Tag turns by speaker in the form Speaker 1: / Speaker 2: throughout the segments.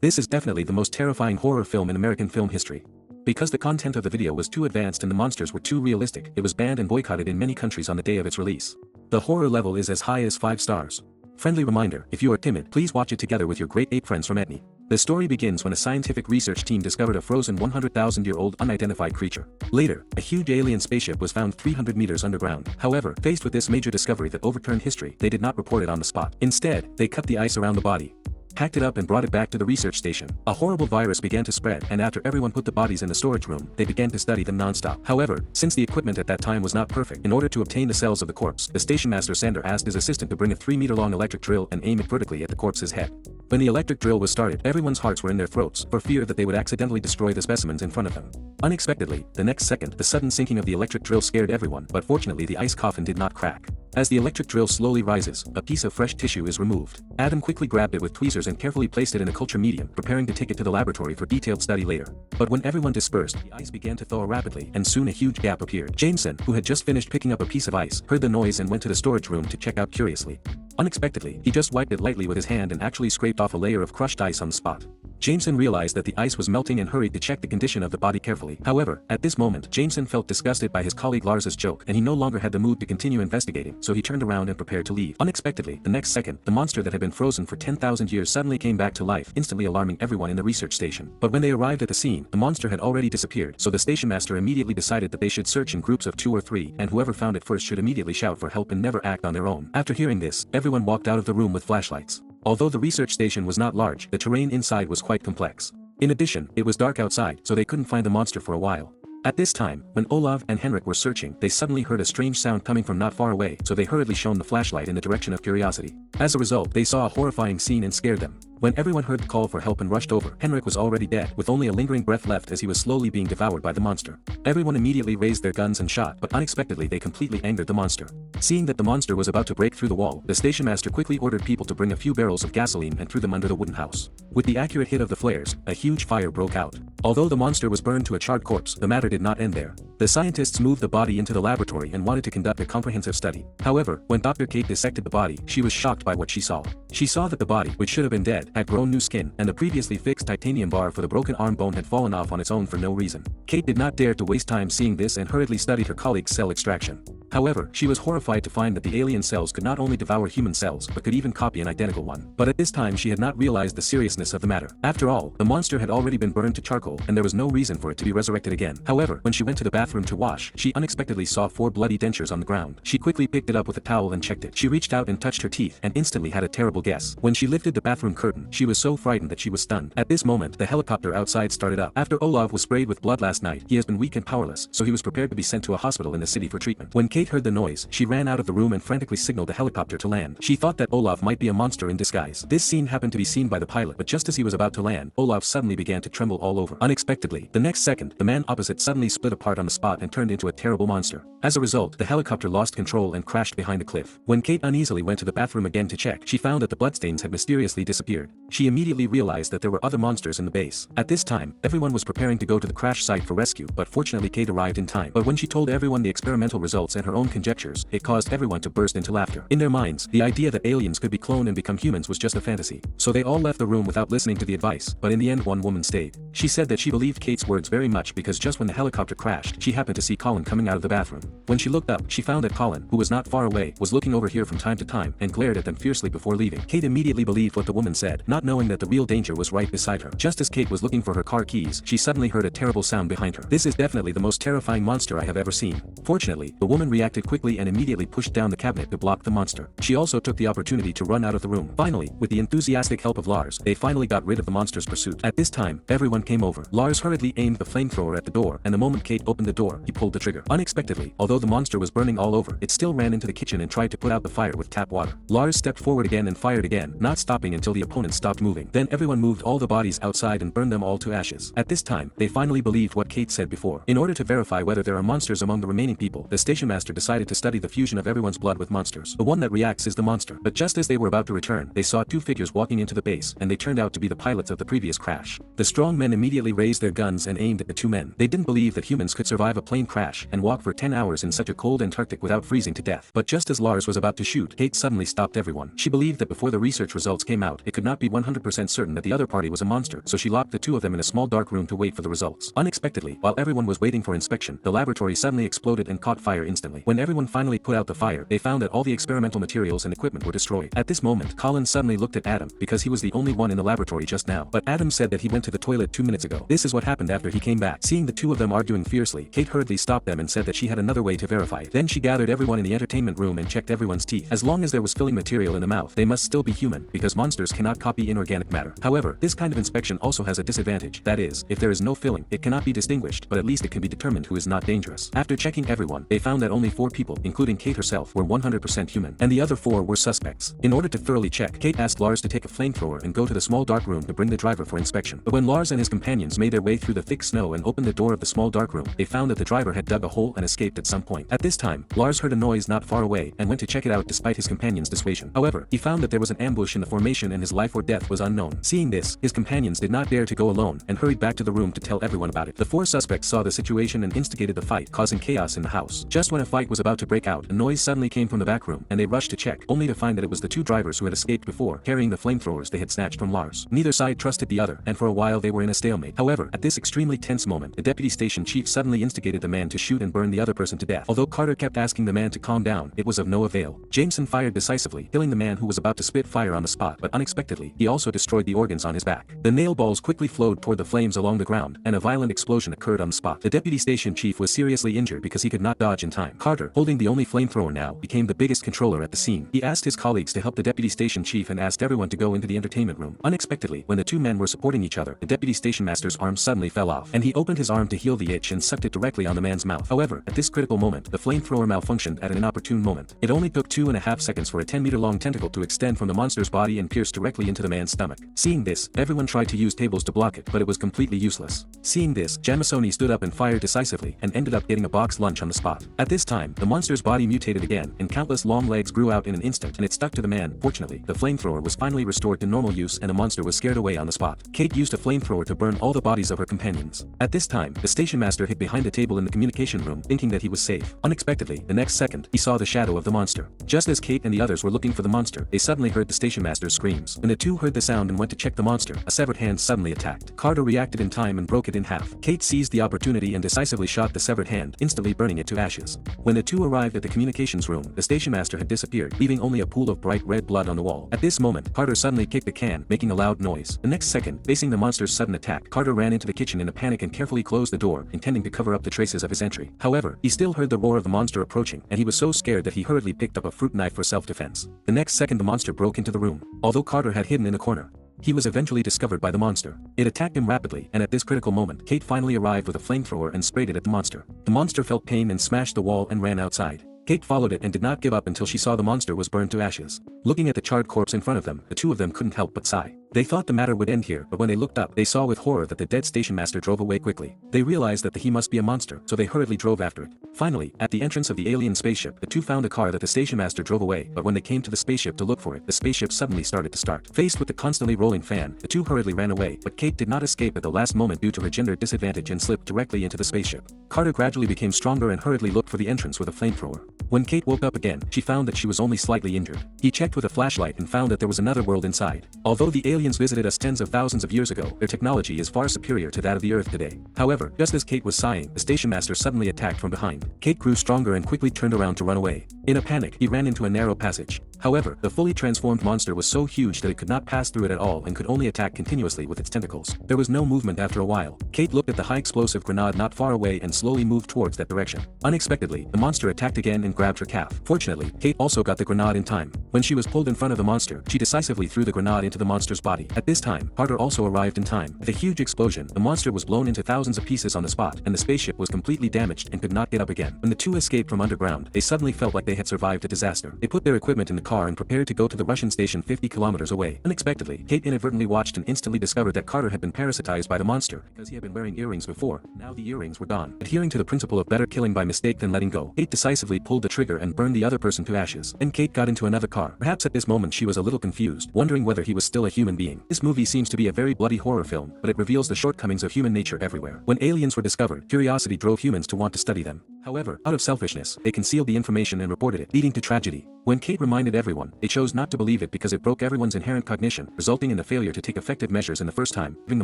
Speaker 1: This is definitely the most terrifying horror film in American film history. Because the content of the video was too advanced and the monsters were too realistic, it was banned and boycotted in many countries on the day of its release. The horror level is as high as 5 stars. Friendly reminder, if you are timid, please watch it together with your great ape friends from Etni. The story begins when a scientific research team discovered a frozen 100,000-year-old unidentified creature. Later, a huge alien spaceship was found 300 meters underground. However, faced with this major discovery that overturned history, they did not report it on the spot. Instead, they cut the ice around the body, packed it up and brought it back to the research station. A horrible virus began to spread, and after everyone put the bodies in the storage room, they began to study them non-stop. However, since the equipment at that time was not perfect, in order to obtain the cells of the corpse, the station master Sander asked his assistant to bring a 3-meter-long electric drill and aim it vertically at the corpse's head. When the electric drill was started, everyone's hearts were in their throats, for fear that they would accidentally destroy the specimens in front of them. Unexpectedly, the next second, the sudden sinking of the electric drill scared everyone, but fortunately the ice coffin did not crack. As the electric drill slowly rises, a piece of fresh tissue is removed. Adam quickly grabbed it with tweezers and carefully placed it in a culture medium, preparing to take it to the laboratory for detailed study later. But when everyone dispersed, the ice began to thaw rapidly, and soon a huge gap appeared. Jameson, who had just finished picking up a piece of ice, heard the noise and went to the storage room to check out curiously. Unexpectedly, he just wiped it lightly with his hand and actually scraped off a layer of crushed ice on the spot. Jameson realized that the ice was melting and hurried to check the condition of the body carefully. However, at this moment, Jameson felt disgusted by his colleague Lars's joke, and he no longer had the mood to continue investigating, so he turned around and prepared to leave. Unexpectedly, the next second, the monster that had been frozen for 10,000 years suddenly came back to life, instantly alarming everyone in the research station. But when they arrived at the scene, the monster had already disappeared, so the station master immediately decided that they should search in groups of 2 or 3, and whoever found it first should immediately shout for help and never act on their own. After hearing this, everyone walked out of the room with flashlights. Although the research station was not large, the terrain inside was quite complex. In addition, it was dark outside, so they couldn't find the monster for a while. At this time, when Olav and Henrik were searching, they suddenly heard a strange sound coming from not far away, so they hurriedly shone the flashlight in the direction of curiosity. As a result, they saw a horrifying scene and scared them. When everyone heard the call for help and rushed over, Henrik was already dead, with only a lingering breath left as he was slowly being devoured by the monster. Everyone immediately raised their guns and shot, but unexpectedly they completely angered the monster. Seeing that the monster was about to break through the wall, the station master quickly ordered people to bring a few barrels of gasoline and threw them under the wooden house. With the accurate hit of the flares, a huge fire broke out. Although the monster was burned to a charred corpse, the matter did not end there. The scientists moved the body into the laboratory and wanted to conduct a comprehensive study. However, when Dr. Kate dissected the body, she was shocked by what she saw. She saw that the body, which should have been dead, had grown new skin, and the previously fixed titanium bar for the broken arm bone had fallen off on its own for no reason. Kate did not dare to waste time seeing this and hurriedly studied her colleague's cell extraction. However, she was horrified to find that the alien cells could not only devour human cells but could even copy an identical one. But at this time she had not realized the seriousness of the matter. After all, the monster had already been burned to charcoal and there was no reason for it to be resurrected again. However, when she went to the bathroom to wash, she unexpectedly saw 4 bloody dentures on the ground. She quickly picked it up with a towel and checked it. She reached out and touched her teeth and instantly had a terrible guess. When she lifted the bathroom curtain, she was so frightened that she was stunned. At this moment, the helicopter outside started up. After Olav was sprayed with blood last night, he has been weak and powerless, so he was prepared to be sent to a hospital in the city for treatment. When Kate heard the noise, she ran out of the room and frantically signaled the helicopter to land. She thought that Olav might be a monster in disguise. This scene happened to be seen by the pilot, but just as he was about to land, Olav suddenly began to tremble all over. Unexpectedly, the next second, the man opposite suddenly split apart on the spot and turned into a terrible monster. As a result, the helicopter lost control and crashed behind a cliff. When Kate uneasily went to the bathroom again to check, she found that the bloodstains had mysteriously disappeared. She immediately realized that there were other monsters in the base. At this time, everyone was preparing to go to the crash site for rescue, but fortunately Kate arrived in time. But when she told everyone the experimental results and her own conjectures, it caused everyone to burst into laughter. In their minds, the idea that aliens could be cloned and become humans was just a fantasy. So they all left the room without listening to the advice, but in the end one woman stayed. She said that she believed Kate's words very much because just when the helicopter crashed, she happened to see Colin coming out of the bathroom. When she looked up, she found that Colin, who was not far away, was looking over here from time to time and glared at them fiercely before leaving. Kate immediately believed what the woman said, not knowing that the real danger was right beside her. Just as Kate was looking for her car keys, she suddenly heard a terrible sound behind her. This is definitely the most terrifying monster I have ever seen. Fortunately, the woman reacted quickly and immediately pushed down the cabinet to block the monster. She also took the opportunity to run out of the room. Finally, with the enthusiastic help of Lars, they finally got rid of the monster's pursuit. At this time, everyone came over. Lars hurriedly aimed the flamethrower at the door, and the moment Kate opened the door, he pulled the trigger. Unexpectedly, although the monster was burning all over, it still ran into the kitchen and tried to put out the fire with tap water. Lars stepped forward again and fired again, not stopping until the opponent stopped moving. Then everyone moved all the bodies outside and burned them all to ashes. At this time, they finally believed what Kate said before. In order to verify whether there are monsters among the remaining people, the station master master decided to study the fusion of everyone's blood with monsters. The one that reacts is the monster. But just as they were about to return, they saw two figures walking into the base, and they turned out to be the pilots of the previous crash. The strong men immediately raised their guns and aimed at the two men. They didn't believe that humans could survive a plane crash and walk for 10 hours in such a cold Antarctic without freezing to death. But just as Lars was about to shoot, Kate suddenly stopped everyone. She believed that before the research results came out, it could not be 100% certain that the other party was a monster, so she locked the two of them in a small dark room to wait for the results. Unexpectedly, while everyone was waiting for inspection, the laboratory suddenly exploded and caught fire instantly. When everyone finally put out the fire, they found that all the experimental materials and equipment were destroyed. At this moment, Colin suddenly looked at Adam, because he was the only one in the laboratory just now. But Adam said that he went to the toilet 2 minutes ago. This is what happened after he came back. Seeing the two of them arguing fiercely, Kate hurriedly stopped them and said that she had another way to verify it. Then she gathered everyone in the entertainment room and checked everyone's teeth. As long as there was filling material in the mouth, they must still be human, because monsters cannot copy inorganic matter. However, this kind of inspection also has a disadvantage. That is, if there is no filling, it cannot be distinguished, but at least it can be determined who is not dangerous. After checking everyone, they found that only 4 people, including Kate herself, were 100% human, and the other 4 were suspects. In order to thoroughly check, Kate asked Lars to take a flamethrower and go to the small dark room to bring the driver for inspection. But when Lars and his companions made their way through the thick snow and opened the door of the small dark room, they found that the driver had dug a hole and escaped at some point. At this time, Lars heard a noise not far away and went to check it out despite his companion's dissuasion. However, he found that there was an ambush in the formation and his life or death was unknown. Seeing this, his companions did not dare to go alone and hurried back to the room to tell everyone about it. The 4 suspects saw the situation and instigated the fight, causing chaos in the house. Just when a fight was about to break out, a noise suddenly came from the back room, and they rushed to check, only to find that it was the 2 drivers who had escaped before, carrying the flamethrowers they had snatched from Lars. Neither side trusted the other, and for a while they were in a stalemate. However, at this extremely tense moment, the deputy station chief suddenly instigated the man to shoot and burn the other person to death. Although Carter kept asking the man to calm down, it was of no avail. Jameson fired decisively, killing the man who was about to spit fire on the spot, but unexpectedly, he also destroyed the organs on his back. The nail balls quickly flowed toward the flames along the ground, and a violent explosion occurred on the spot. The deputy station chief was seriously injured because he could not dodge in time. Carter, holding the only flamethrower now, became the biggest controller at the scene. He asked his colleagues to help the deputy station chief and asked everyone to go into the entertainment room. Unexpectedly, when the 2 men were supporting each other, the deputy station master's arm suddenly fell off, and he opened his arm to heal the itch and sucked it directly on the man's mouth. However, at this critical moment, the flamethrower malfunctioned at an inopportune moment. It only took 2.5 seconds for a 10-meter-long tentacle to extend from the monster's body and pierce directly into the man's stomach. Seeing this, everyone tried to use tables to block it, but it was completely useless. Seeing this, Jamasoni stood up and fired decisively, and ended up getting a box lunch on the spot. At this time, the monster's body mutated again, and countless long legs grew out in an instant, and it stuck to the man. Fortunately, the flamethrower was finally restored to normal use and the monster was scared away on the spot. Kate used a flamethrower to burn all the bodies of her companions. At this time, the station master hid behind a table in the communication room, thinking that he was safe. Unexpectedly, the next second, he saw the shadow of the monster. Just as Kate and the others were looking for the monster, they suddenly heard the station master's screams. When the 2 heard the sound and went to check the monster, a severed hand suddenly attacked. Carter reacted in time and broke it in half. Kate seized the opportunity and decisively shot the severed hand, instantly burning it to ashes. When the 2 arrived at the communications room, the station master had disappeared, leaving only a pool of bright red blood on the wall. At this moment, Carter suddenly kicked the can, making a loud noise. The next second, facing the monster's sudden attack, Carter ran into the kitchen in a panic and carefully closed the door, intending to cover up the traces of his entry. However, he still heard the roar of the monster approaching, and he was so scared that he hurriedly picked up a fruit knife for self-defense. The next second the monster broke into the room. Although Carter had hidden in a corner, he was eventually discovered by the monster. It attacked him rapidly, and at this critical moment, Kate finally arrived with a flamethrower and sprayed it at the monster. The monster felt pain and smashed the wall and ran outside. Kate followed it and did not give up until she saw the monster was burned to ashes. Looking at the charred corpse in front of them, the 2 of them couldn't help but sigh. They thought the matter would end here, but when they looked up, they saw with horror that the dead station master drove away quickly. They realized that he must be a monster, so they hurriedly drove after it. Finally, at the entrance of the alien spaceship, the 2 found a car that the station master drove away, but when they came to the spaceship to look for it, the spaceship suddenly started to start. Faced with the constantly rolling fan, the 2 hurriedly ran away, but Kate did not escape at the last moment due to her gender disadvantage and slipped directly into the spaceship. Carter gradually became stronger and hurriedly looked for the entrance with a flamethrower. When Kate woke up again, she found that she was only slightly injured. He checked with a flashlight and found that there was another world inside. Although the aliens visited us tens of thousands of years ago, their technology is far superior to that of the Earth today. However, just as Kate was sighing, the station master suddenly attacked from behind. Kate grew stronger and quickly turned around to run away. In a panic, he ran into a narrow passage. However, the fully transformed monster was so huge that it could not pass through it at all and could only attack continuously with its tentacles. There was no movement after a while. Kate looked at the high-explosive grenade not far away and slowly moved towards that direction. Unexpectedly, the monster attacked again and grabbed her calf. Fortunately, Kate also got the grenade in time. When she was pulled in front of the monster, she decisively threw the grenade into the monster's body. At this time, Carter also arrived in time. With a huge explosion, the monster was blown into thousands of pieces on the spot, and the spaceship was completely damaged and could not get up again. When the two escaped from underground, they suddenly felt like they had survived a disaster. They put their equipment in the car and prepared to go to the Russian station 50 kilometers away. Unexpectedly, Kate inadvertently watched and instantly discovered that Carter had been parasitized by the monster because he had been wearing earrings before. Now the earrings were gone. Adhering to the principle of better killing by mistake than letting go, Kate decisively pulled the trigger and burned the other person to ashes. Then Kate got into another car. Perhaps at this moment she was a little confused, wondering whether he was still a human being. This movie seems to be a very bloody horror film, but it reveals the shortcomings of human nature everywhere. When aliens were discovered, curiosity drove humans to want to study them. However, out of selfishness, they concealed the information and reported it, leading to tragedy. When Kate reminded everyone, they chose not to believe it because it broke everyone's inherent cognition, resulting in the failure to take effective measures in the first time, giving the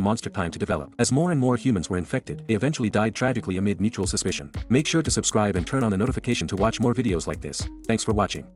Speaker 1: monster time to develop. As more and more humans were infected, they eventually died tragically amid mutual suspicion. Make sure to subscribe and turn on the notification to watch more videos like this. Thanks for watching.